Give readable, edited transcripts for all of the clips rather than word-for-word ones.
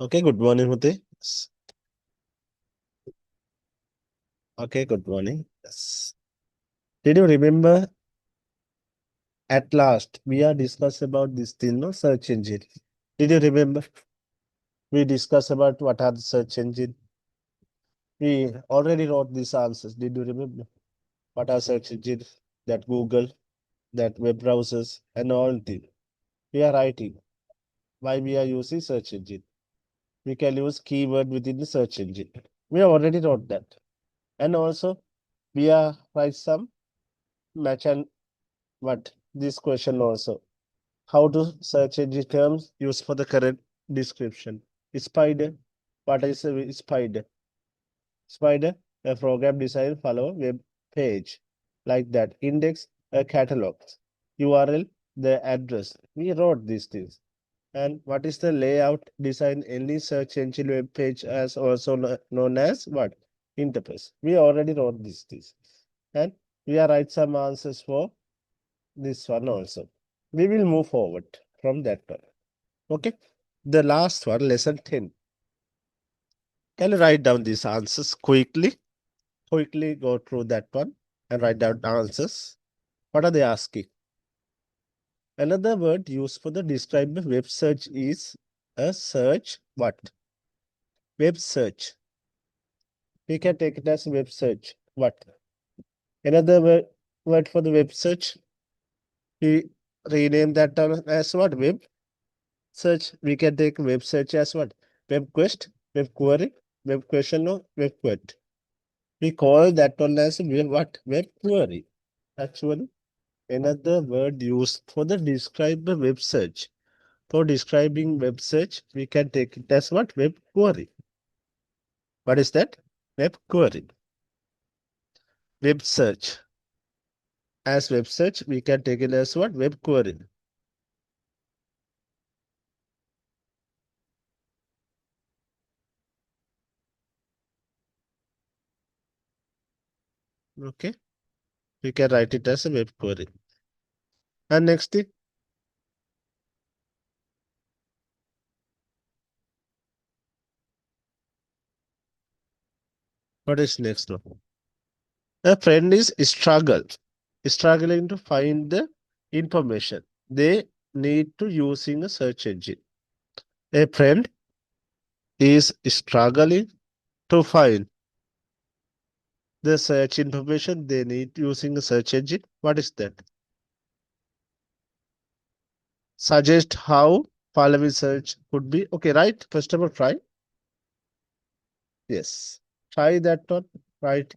Okay, good morning, Huti. Okay, good morning. Yes. Did you remember at last we are discussed about this thing, no search engine? Did you remember? We discussed about what are the search engine. We already wrote these answers. Did you remember? What are search engine? That Google, that web browsers, and all things. We are writing. Why we are using search engine? We can use keyword within the search engine. We already wrote that. And also we are write some match and what this question also. How to search engine terms used for the correct description. Spider. What is a spider? Spider, a program designed follow web page like that. Index, a catalog. URL, the address. We wrote these things. And what is the layout design any search engine web page as also known as what? Interface. We already wrote these things. And we are write some answers for this one also. We will move forward from that one. Okay. The last one, lesson 10. Can you write down these answers quickly? Quickly go through that one and write down the answers. What are they asking? Another word used for the describe the web search is a search. What? Web search. We can take it as web search. What? Another word for the web search. We rename that term as what? Web search. We can take web search as what? Web quest, web query, web question, or web query. We call that one as what? Web query. Actually, another word used for the describe the web search. For describing web search, we can take it as what? Web query. What is that? Web query. Web search. As web search, we can take it as what? Web query. Okay. We can write it as a web query. And next thing, what is next one? A friend is struggling to find the information. They need to using a search engine. A friend is struggling to find the search information they need using a search engine. What is that? Suggest how following search could be. Okay, right? First of all, try. Yes. Try that one. Right.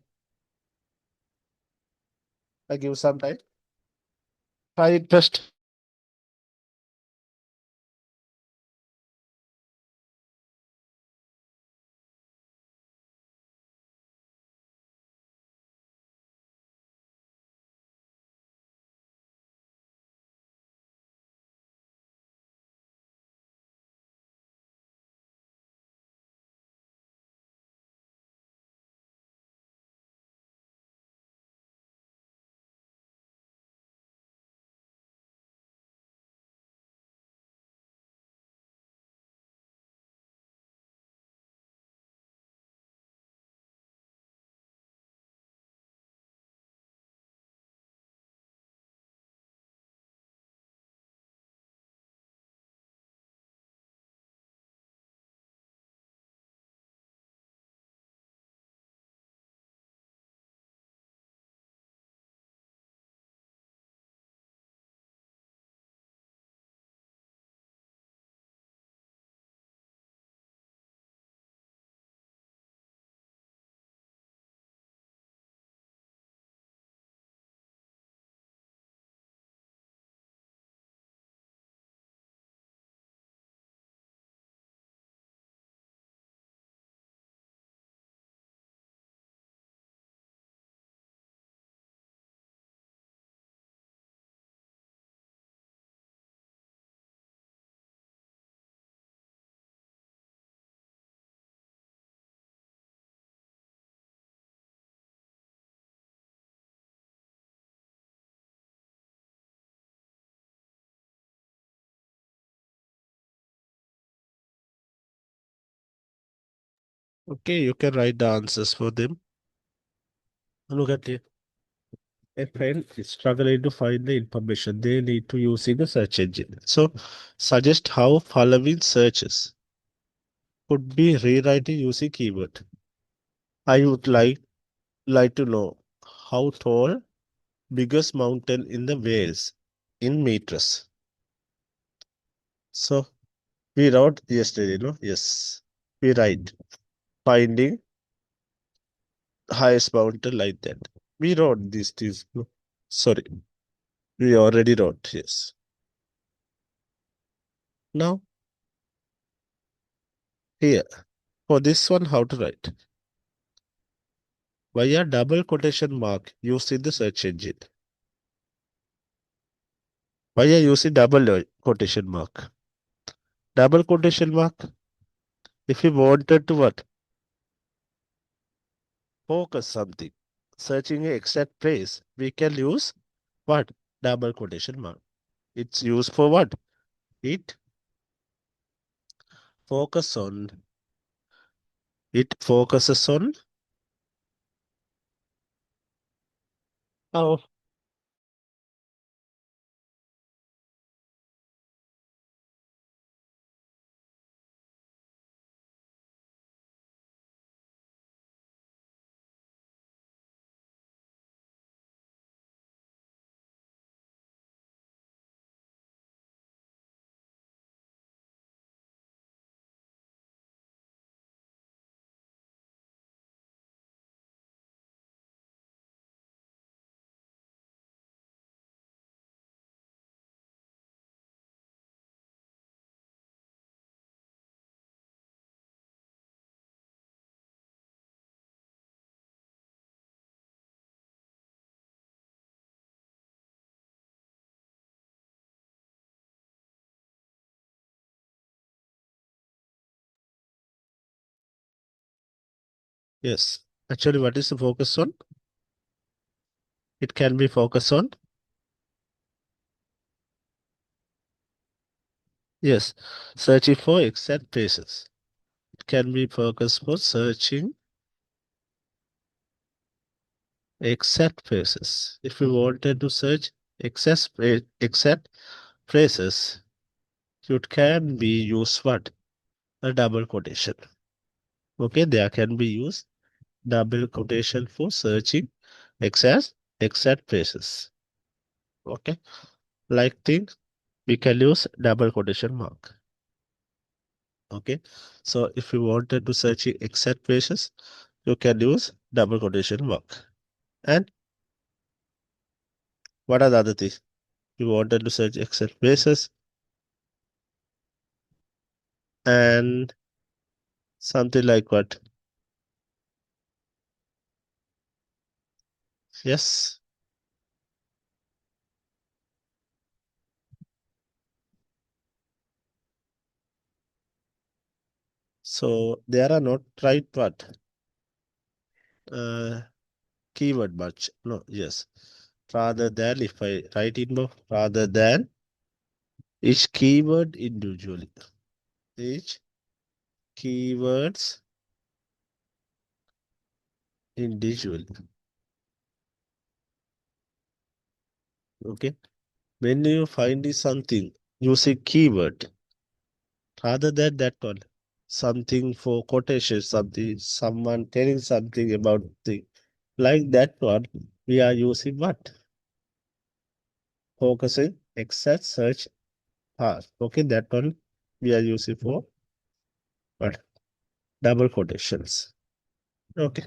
I give some time. Try it first. Okay, you can write the answers for them. Look at it. A friend is struggling to find the information they need to using a search engine. So, suggest how following searches could be rewriting using keyword. I would like to know how tall biggest mountain in the Wales in meters. So we wrote yesterday, no? Yes, we write finding highest mountain like that. We wrote these things. No? Sorry, we already wrote. Yes. Now here for this one, how to write? Via double quotation mark used in the search engine. Via using double quotation mark. Double quotation mark. If you wanted to what? Focus something. Searching a exact place, we can use what? Double quotation mark. It's used for what? It focus on. It focuses on. Oh, yes. Actually, what is the focus on? It can be focus on. Yes, searching for exact places. It can be focus for searching exact places. If you wanted to search exact phrases, it can be used what? A double quotation. Okay, there can be used double quotation for searching exact places. Okay, like things we can use double quotation mark. Okay, so if you wanted to search exact places, you can use double quotation mark. And what are the other things? You wanted to search exact places and something like what? Yes. So there are not right what? Uh, keyword much. No, yes. Rather than if I write in more, rather than each keyword individually. Each keywords individually. Okay. When you find something using keyword, rather than that one, something for quotation, something, someone telling something about the like that one, we are using what? Focusing exact search path. Okay, that one we are using for what? Double quotations. Okay.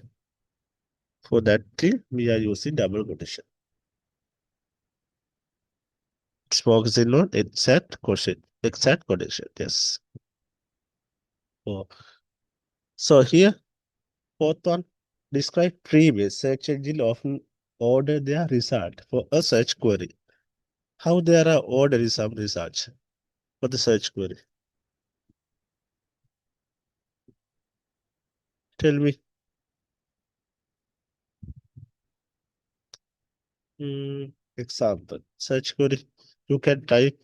For that thing, we are using double quotation. It's focusing on exact quotation. Exact quotation. Yes. Oh. So here, fourth one, describe three ways search engine often order their result for a search query. How they are ordering some results for the search query. Tell me. Example. Search query. You can type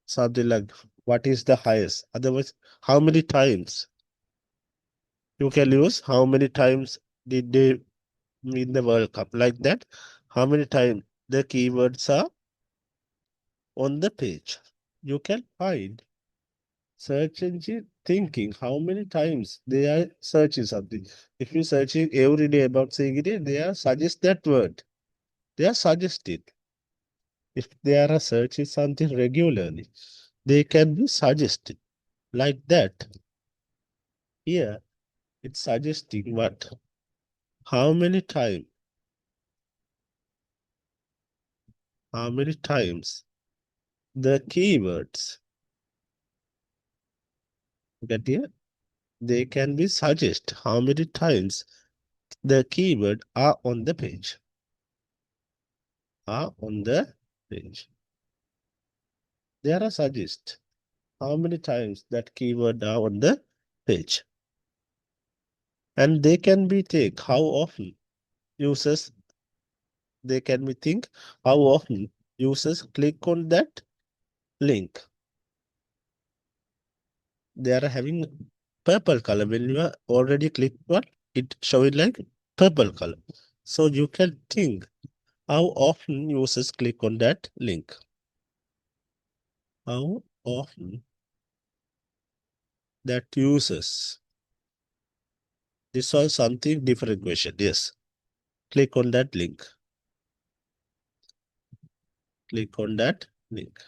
something like what is the highest. Otherwise, how many times You can use how many times did they win the World Cup, like that. How many times the keywords are on the page. You can find search engine thinking how many times they are searching something. If you're searching every day about saying it, they are suggest that word. They are suggested. If they are searching something regularly, they can be suggested like that. Here, it's suggesting what? How many times? How many times the keywords get here? They can be suggest how many times the keyword are on the page. Are on the page. There are suggest how many times that keyword are on the page. And they can be take how often users they can be think how often users click on that link. They are having purple color. When you are already clicked one, it showing like purple color. So you can think how often users click on that link. How often that users. This was something different question. Yes. Click on that link. Click on that link.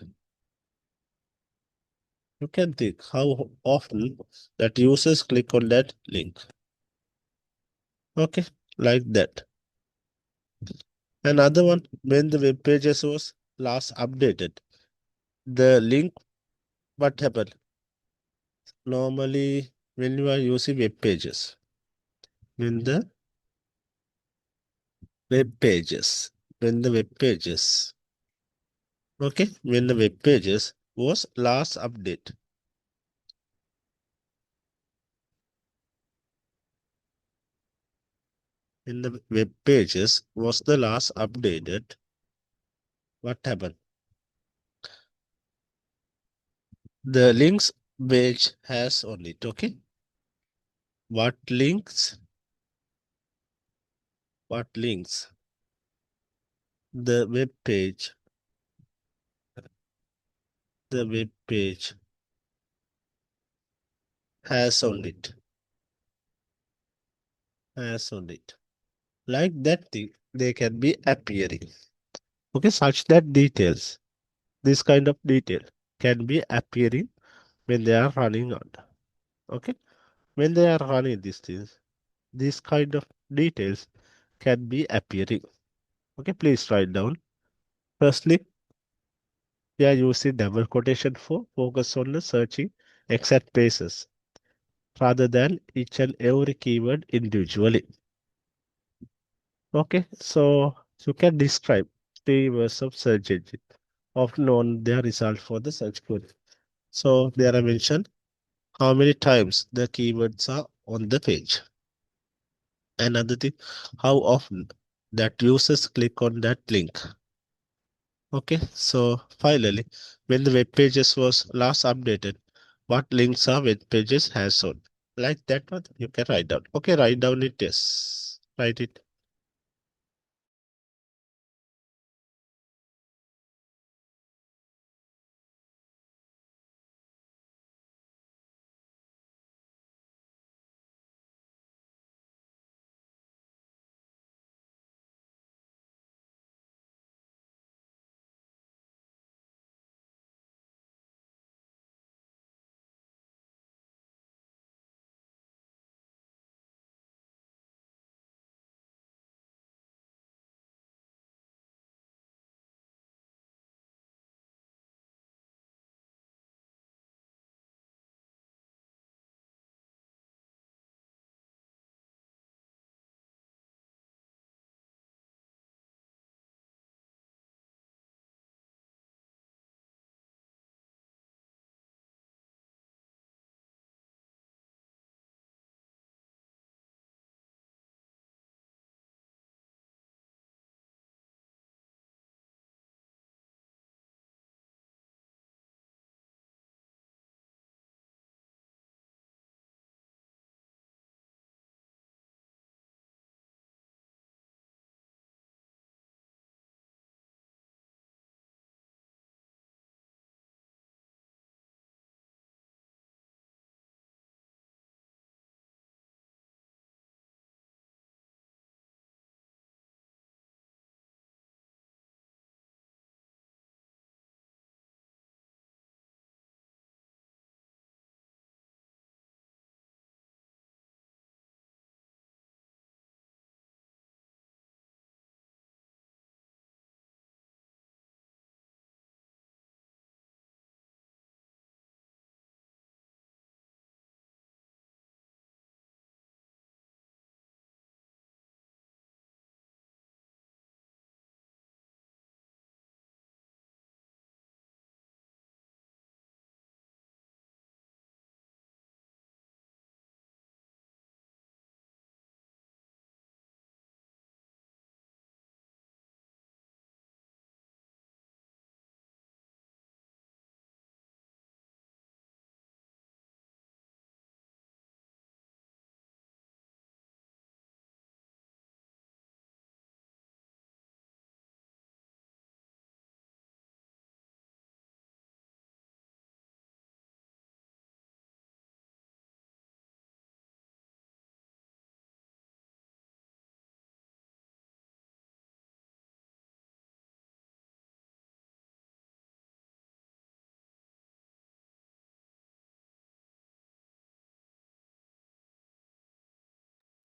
You can think how often that users click on that link. Okay, like that. Another one, when the web pages was last updated, the link, what happened? Normally, when you are using web pages, when the web pages, when the web pages, okay, when the web pages was last updated, when the web pages was the last updated, what happened? The links page has on it, okay? What links? What links? The web page has on it, has on it. Like that thing, they can be appearing. Okay, such that details, this kind of detail can be appearing when they are running on. Okay, when they are running these things, this kind of details can be appearing. Okay, please write down. Firstly, we are using double quotation for focus on the searching exact places rather than each and every keyword individually. Okay, so you can describe three words of search engine often on their result for the search query. So there I mentioned how many times the keywords are on the page. Another thing, how often that users click on that link. Okay, so finally, when the web pages was last updated, what links are web pages has on. Like that one, you can write down. Okay, write down it, yes. Write it.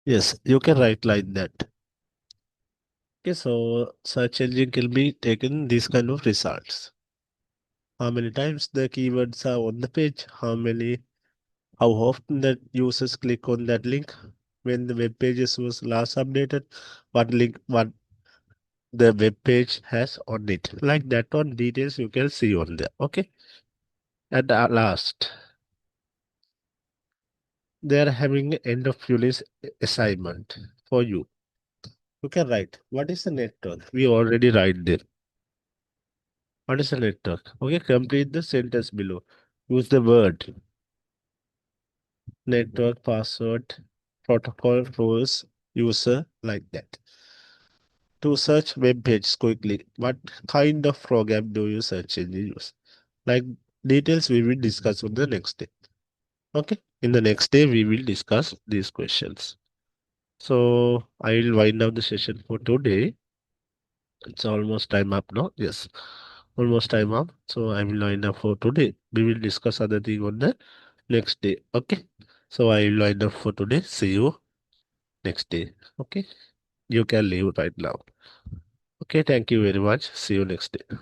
Yes, you can write like that. Okay, so search engine can be taken these kind of results. How many times the keywords are on the page, how often that users click on that link, when the web pages was last updated, what the web page has on it. Like that on details you can see on there. Okay. At the last, they are having end of unit assignment for you. You can write what is the network? We already write there. What is the network? Okay, complete the sentence below. Use the word network, password, protocol, rules, user, like that. To search web pages quickly, what kind of program do you search engine use? Like details we will discuss on the next day. Okay. In the next day, we will discuss these questions. So I will wind up the session for today. It's almost time up now. Yes, almost time up. So I will wind up for today. We will discuss other thing on the next day. Okay. So I will wind up for today. See you next day. Okay. You can leave right now. Okay. Thank you very much. See you next day.